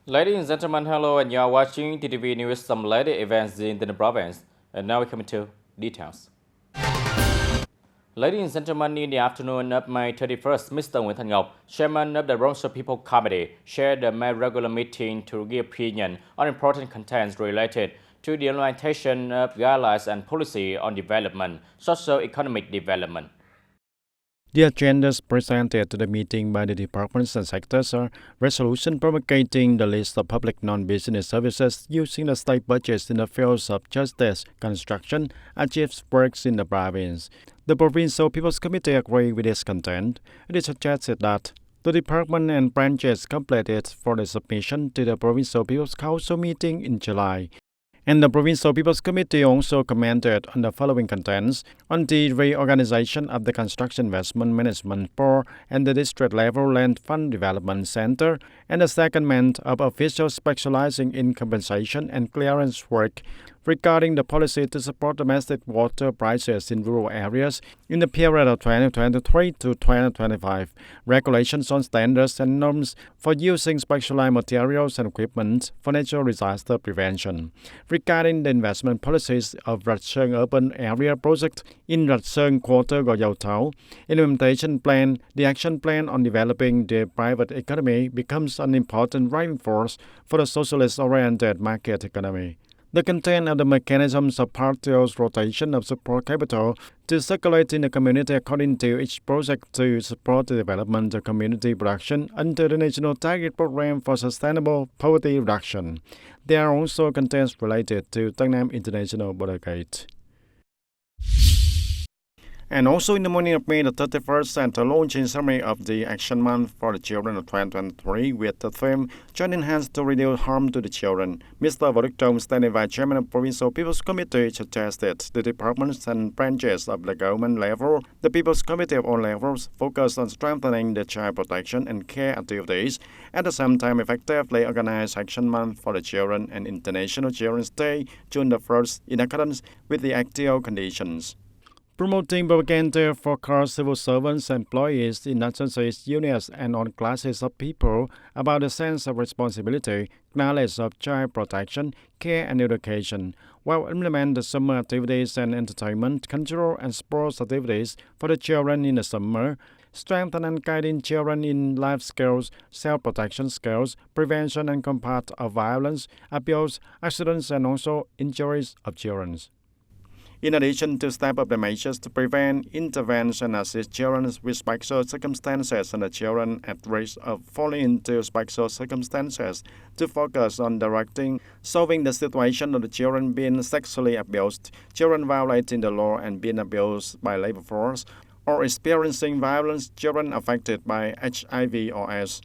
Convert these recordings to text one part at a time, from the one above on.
Ladies and gentlemen, hello, and you are watching TTV News, some latest events in the province. And now we come to details. Ladies and gentlemen, in the afternoon of May 31st, Mr. Nguyễn Thanh Ngọc, chairman of the Bronx People Committee, chaired the May regular meeting to give opinion on important contents related to the implementation of guidelines and policy on development, socio-economic development. The agendas presented to the meeting by the departments and sectors are resolution promulgating the list of public non-business services using the state budgets in the fields of justice, construction, achieves works in the province. The Provincial People's Committee agreed with this content. It is suggested that the department and branches complete it for the submission to the Provincial People's Council meeting in July. And the Provincial People's Committee also commented on the following contents on the reorganization of the Construction Investment Management Board and the district-level Land Fund Development Center, and the secondment of officials specializing in compensation and clearance work regarding the policy to support domestic water prices in rural areas in the period of 2023 to 2025, regulations on standards and norms for using specialized materials and equipment for natural disaster prevention, regarding the investment policies of Rạch Sơn Urban Area Project in Rạch Sơn Quarter Gò Dầu Thảo, implementation plan, the action plan on developing the private economy becomes an important driving force for the socialist-oriented market economy. The content of the mechanisms of partial rotation of support capital to circulate in the community according to each project to support the development of community production under the National Target Program for Sustainable Poverty Reduction. There are also contents related to TayNinhTV International Border Gate. And also in the morning of May the 31st, and the launching ceremony of the Action Month for the Children of 2023 with the theme Joining Hands to Reduce Harm to the Children. Mr. Vũ Đức Trung, standing vice chairman of Provincial People's Committee, suggested the departments and branches of the government level, the People's Committee of all levels, focus on strengthening the child protection and care activities, at the same time effectively organize Action Month for the Children and International Children's Day, June the 1st, in accordance with the actual conditions. Promoting propaganda for core civil servants, employees in agencies, unions, and all classes of people about the sense of responsibility, knowledge of child protection, care, and education, while implement the summer activities and entertainment, cultural, and sports activities for the children in the summer, strengthen and guiding children in life skills, self-protection skills, prevention and combat of violence, abuse, accidents, and also injuries of children. In addition to step up the measures to prevent, intervene, and assist children with special circumstances and the children at risk of falling into special circumstances, to focus on directing, solving the situation of the children being sexually abused, children violating the law and being abused by labor force, or experiencing violence, children affected by HIV or AIDS.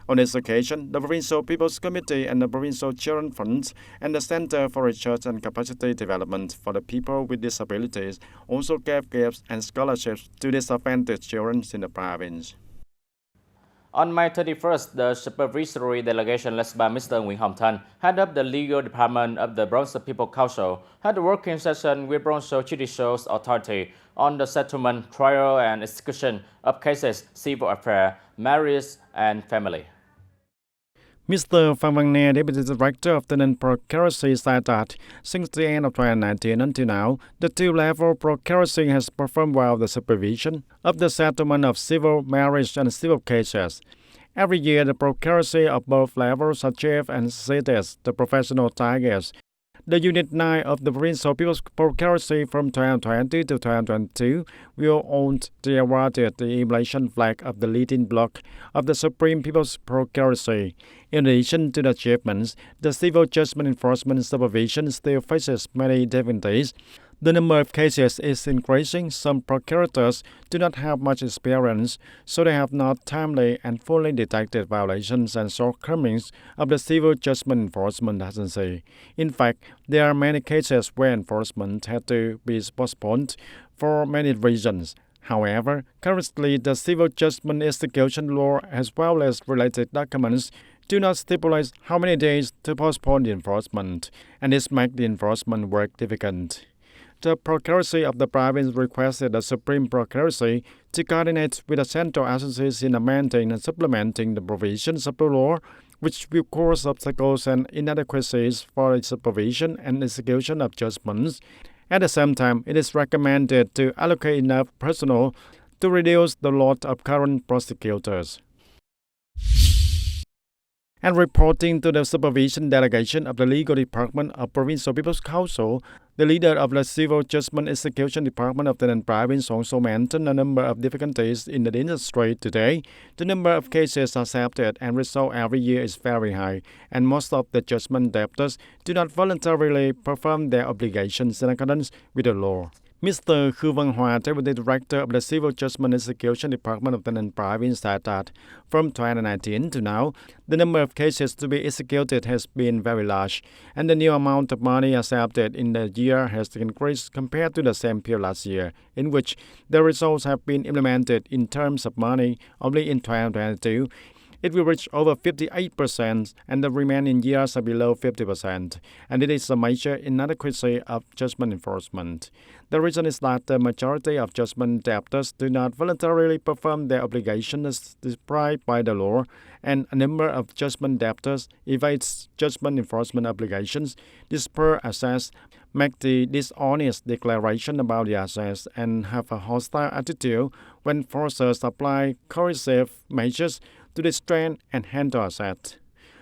On this occasion, the Provincial People's Committee and the Provincial Children Fund and the Center for Research and Capacity Development for the People with Disabilities also gave gifts and scholarships to disadvantaged children in the province. On May 31st, the supervisory delegation led by Mr. Nguyễn Hồng Thanh, head of the legal department of the Bronx People Council, had a working session with Bronx Judicial Authority on the settlement, trial, and execution of cases, civil affairs, marriage, and family. Mr. Phan Văn Nè, Deputy Director of the Non-Procuracy, said that since the end of 2019 until now, the two-level procuracy has performed well the supervision of the settlement of civil, marriage, and civil cases. Every year, the procuracy of both levels achieve and exceeds the professional targets. The Unit 9 of the Provincial People's Procuracy from 2020 to 2022 will own the awarded the emulation flag of the leading block of the Supreme People's Procuracy. In addition to the achievements, the civil judgment enforcement supervision still faces many difficulties. The number of cases is increasing. Some procurators do not have much experience, so they have not timely and fully detected violations and shortcomings of the civil judgment enforcement agency. In fact, there are many cases where enforcement had to be postponed for many reasons. However, currently the civil judgment execution law as well as related documents do not stipulate how many days to postpone the enforcement, and this makes the enforcement work difficult. The Procuracy of the province requested the Supreme Procuracy to coordinate with the central agencies in amending and supplementing the provisions of the law, which will cause obstacles and inadequacies for the supervision and execution of judgments. At the same time, it is recommended to allocate enough personnel to reduce the load of current prosecutors. And reporting to the supervision delegation of the Legal Department of Provincial People's Council, the leader of the Civil Judgment Execution Department of the province also mentioned a number of difficulties in the industry today. The number of cases accepted and resolved every year is very high, and most of the judgment debtors do not voluntarily perform their obligations in accordance with the law. Mr. Khu Văn Hoa, Deputy Director of the Civil Judgment Execution Department of the province, said that from 2019 to now, the number of cases to be executed has been very large, and the new amount of money accepted in the year has increased compared to the same period last year, in which the results have been implemented in terms of money only in 2022. It will reach over 58%, and the remaining years are below 50%, and it is a major inadequacy of judgment enforcement. The reason is that the majority of judgment debtors do not voluntarily perform their obligations as prescribed by the law, and a number of judgment debtors evade judgment enforcement obligations, disperse assets, make the dishonest declaration about the assets, and have a hostile attitude when forcers apply coercive measures to restrain and handle assets.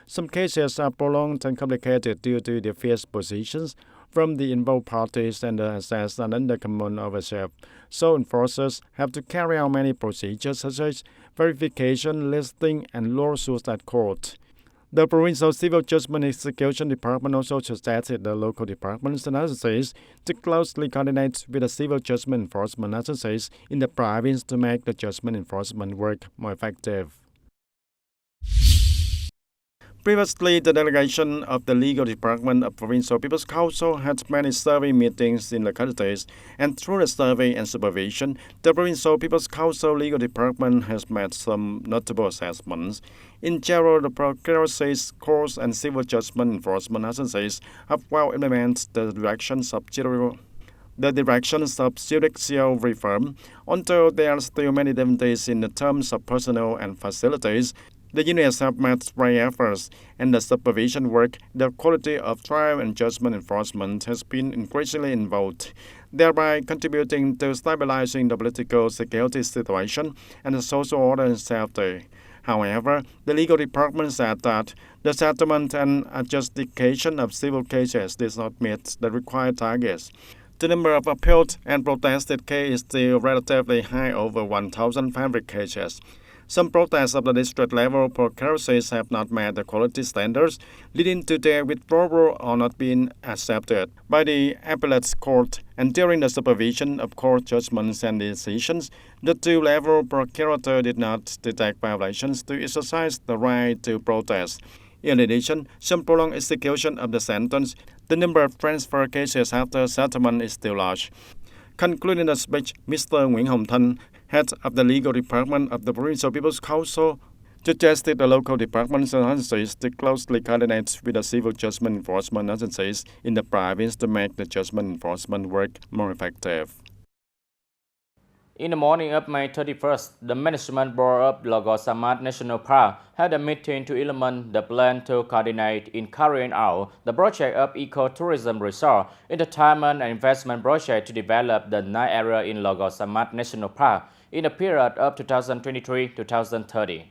Some cases are prolonged and complicated due to the fierce positions from the involved parties, and the assets are under common ownership. So enforcers have to carry out many procedures such as verification, listing, and lawsuits at court. The Provincial Civil Judgment Execution Department also suggested the local departments and agencies to closely coordinate with the civil judgment enforcement agencies in the province to make the judgment enforcement work more effective. Previously, the delegation of the Legal Department of Provincial People's Council had many survey meetings in localities, and through the survey and supervision, the Provincial People's Council Legal Department has made some notable assessments. In general, the procuracies, courts, and civil judgment enforcement agencies have well implemented the directions of judicial reform. Although there are still many difficulties in the terms of personnel and facilities, the unions have made great efforts, and the supervision work, the quality of trial and judgment enforcement has been increasingly involved, thereby contributing to stabilizing the political security situation and the social order and safety. However, the legal department said that the settlement and adjudication of civil cases does not meet the required targets. The number of appealed and protested cases is still relatively high, over 1,500 cases. Some protests of the district level procuracies have not met the quality standards, leading to their withdrawal or not being accepted by the appellate court. And during the supervision of court judgments and decisions, the two-level procurator did not detect violations to exercise the right to protest. In addition, some prolonged execution of the sentence, the number of transfer cases after settlement is still large. Concluding the speech, Mr. Nguyễn Hồng Thanh, head of the Legal Department of the Provincial People's Council, suggested the local departments and agencies to closely coordinate with the civil judgment enforcement agencies in the province to make the judgment enforcement work more effective. In the morning of May 31st, the management board of Logos Samat National Park had a meeting to implement the plan to coordinate in carrying out the project of ecotourism resort, entertainment and investment project to develop the night area in Logos Samat National Park in the period of 2023-2030.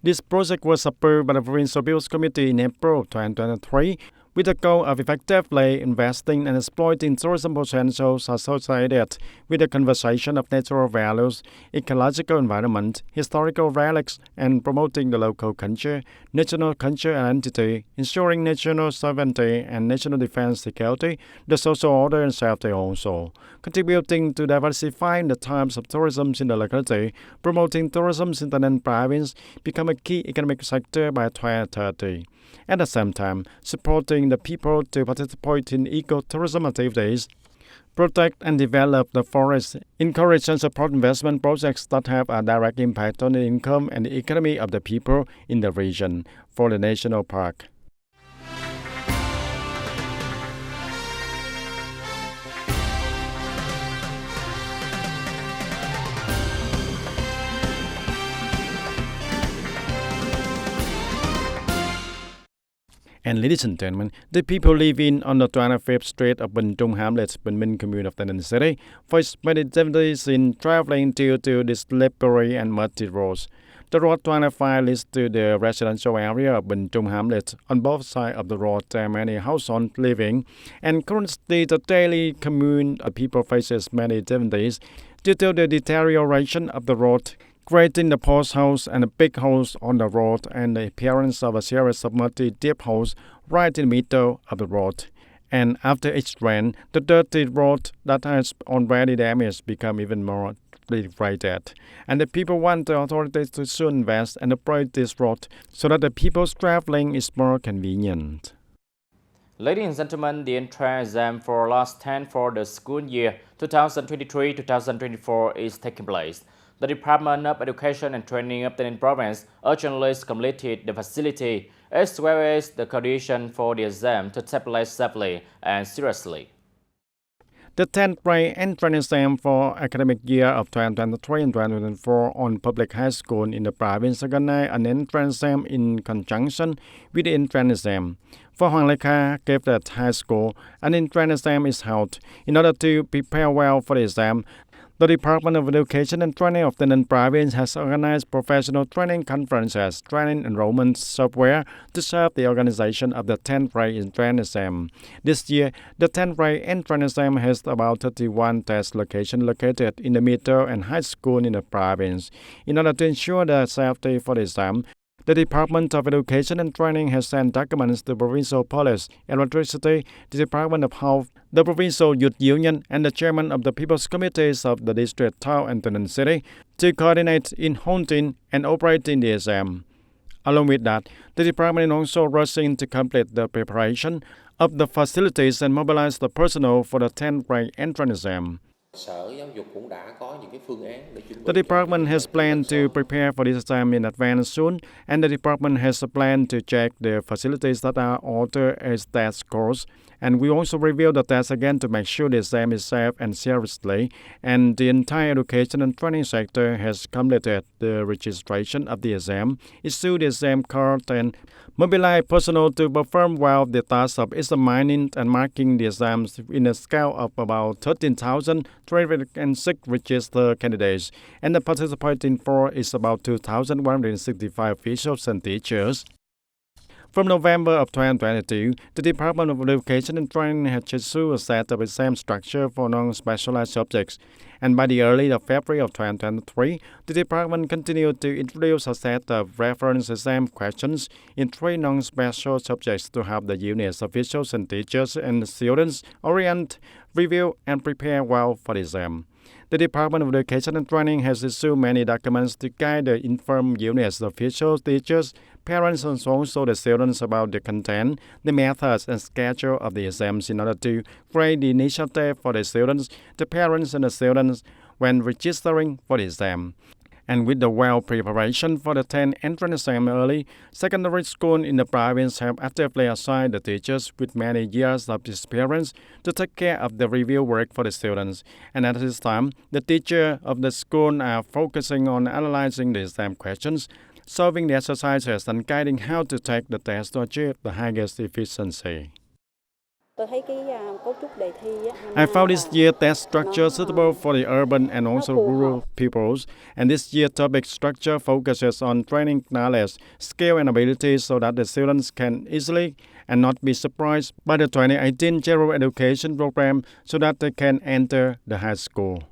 This project was approved by the Provincial People's Committee in April 2023, with the goal of effectively investing and exploiting tourism potentials associated with the conservation of natural values, ecological environment, historical relics, and promoting the local culture, national culture identity, ensuring national sovereignty and national defense security, the social order and safety also, contributing to diversifying the types of tourism in the locality, promoting tourism in the province, become a key economic sector by 2030. At the same time, supporting the people to participate in ecotourism activities, protect and develop the forest, encourage and support investment projects that have a direct impact on the income and the economy of the people in the region for the national park. And ladies and gentlemen, the people living on the 25th Street of Bình Trung Hamlet, Bình Minh commune of TayNinhTV City, faced many difficulties in traveling due to the slippery and muddy roads. The road 25 leads to the residential area of Bình Trung Hamlet. On both sides of the road, there are many households living, and currently the daily commune of people faces many difficulties due to the deterioration of the road, creating the post house and a big holes on the road and the appearance of a series of muddy deep holes right in the middle of the road. And after each rain, the dirty road that has already damaged become even more degraded. And the people want the authorities to soon invest and upgrade this road so that the people's traveling is more convenient. Ladies and gentlemen, the entrance exam for last 10 for the school year 2023-2024 is taking place. The Department of Education and Training of TayNinhTV Province urgently completed the facility as well as the condition for the exam to take place safely and seriously. The 10th grade entrance exam for academic year of 2023 and 2024 on public high school in the province organized an entrance exam in conjunction with the entrance exam. For Hoàng Lê Kha gave that high school, an entrance exam is held. In order to prepare well for the exam, the Department of Education and Training of TayNinhTV Province has organized professional training conferences, training enrollment software to serve the organization of the 10th grade entrance exam. This year, the 10th grade entrance exam has about 31 test locations located in the middle and high school in the province. In order to ensure the safety for the exam, the Department of Education and Training has sent documents to provincial police, electricity, the Department of Health, the provincial youth union, and the chairman of the people's committees of the district, town, and TayNinhTV City to coordinate in holding and operating the exam. Along with that, the department is also rushing to complete the preparation of the facilities and mobilize the personnel for the 10th grade entrance exam. The department has planned to prepare for this exam in advance soon, and the department has a plan to check the facilities that are ordered as test scores. And we also review the test again to make sure the exam is safe and seriously. And the entire education and training sector has completed the registration of the exam, issued the exam card, and mobilized personnel to perform well the task of examining and marking the exams in a scale of about 13,306 registered candidates, and the participating for is about 2,165 officials and teachers. From November of 2022, the Department of Education and Training has issued a set of exam structure for non-specialized subjects, and by the early of February of 2023, the department continued to introduce a set of reference exam questions in 3 non-special subjects to help the units, officials, and teachers and students orient, review, and prepare well for the exam. The Department of Education and Training has issued many documents to guide the informed units, officials, teachers, parents, and also the students about the content, the methods, and schedule of the exams in order to create the initiative for the students, the parents, and the students when registering for the exam. And with the well preparation for the 10th entrance exam early, secondary schools in the province have actively assigned the teachers with many years of experience to take care of the review work for the students. And at this time, the teachers of the school are focusing on analyzing the exam questions, solving the exercises, and guiding how to take the test to achieve the highest efficiency. I found this year's test structure suitable for the urban and also rural pupils, and this year's topic structure focuses on training knowledge, skill, and abilities so that the students can easily and not be surprised by the 2018 General Education Program so that they can enter the high school.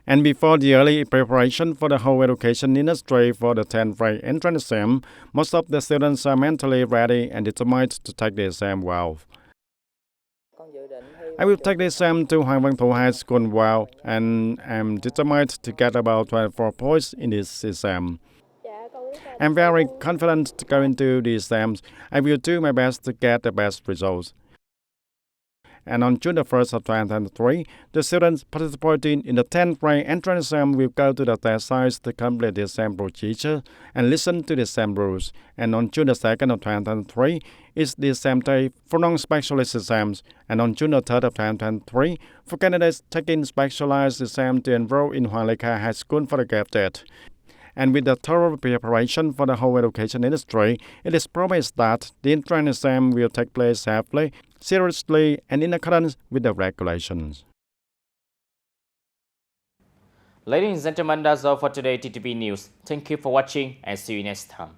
And before the early preparation for the whole education industry for the 10th grade entrance exam, most of the students are mentally ready and determined to take the exam well. I will take the exam to Hoàng Văn Thụ High School well, and am determined to get about 24 points in this exam. I'm very confident to go into the exams. I will do my best to get the best results. And on June the 1st of 2023, the students participating in the 10th grade entrance exam will go to the test sites to complete the exam procedure and listen to the exam rules. And on June the 2nd of 2023 is the exam day for non-specialist exams. And on June the 3rd of 2023, for candidates taking specialized exam to enroll in Hoàng Lê Kha High School for the gifted. And with the thorough preparation for the whole education industry, it is promised that the entrance exam will take place safely, seriously, and in accordance with the regulations. Ladies and gentlemen, that's all for today TTV News. Thank you for watching and see you next time.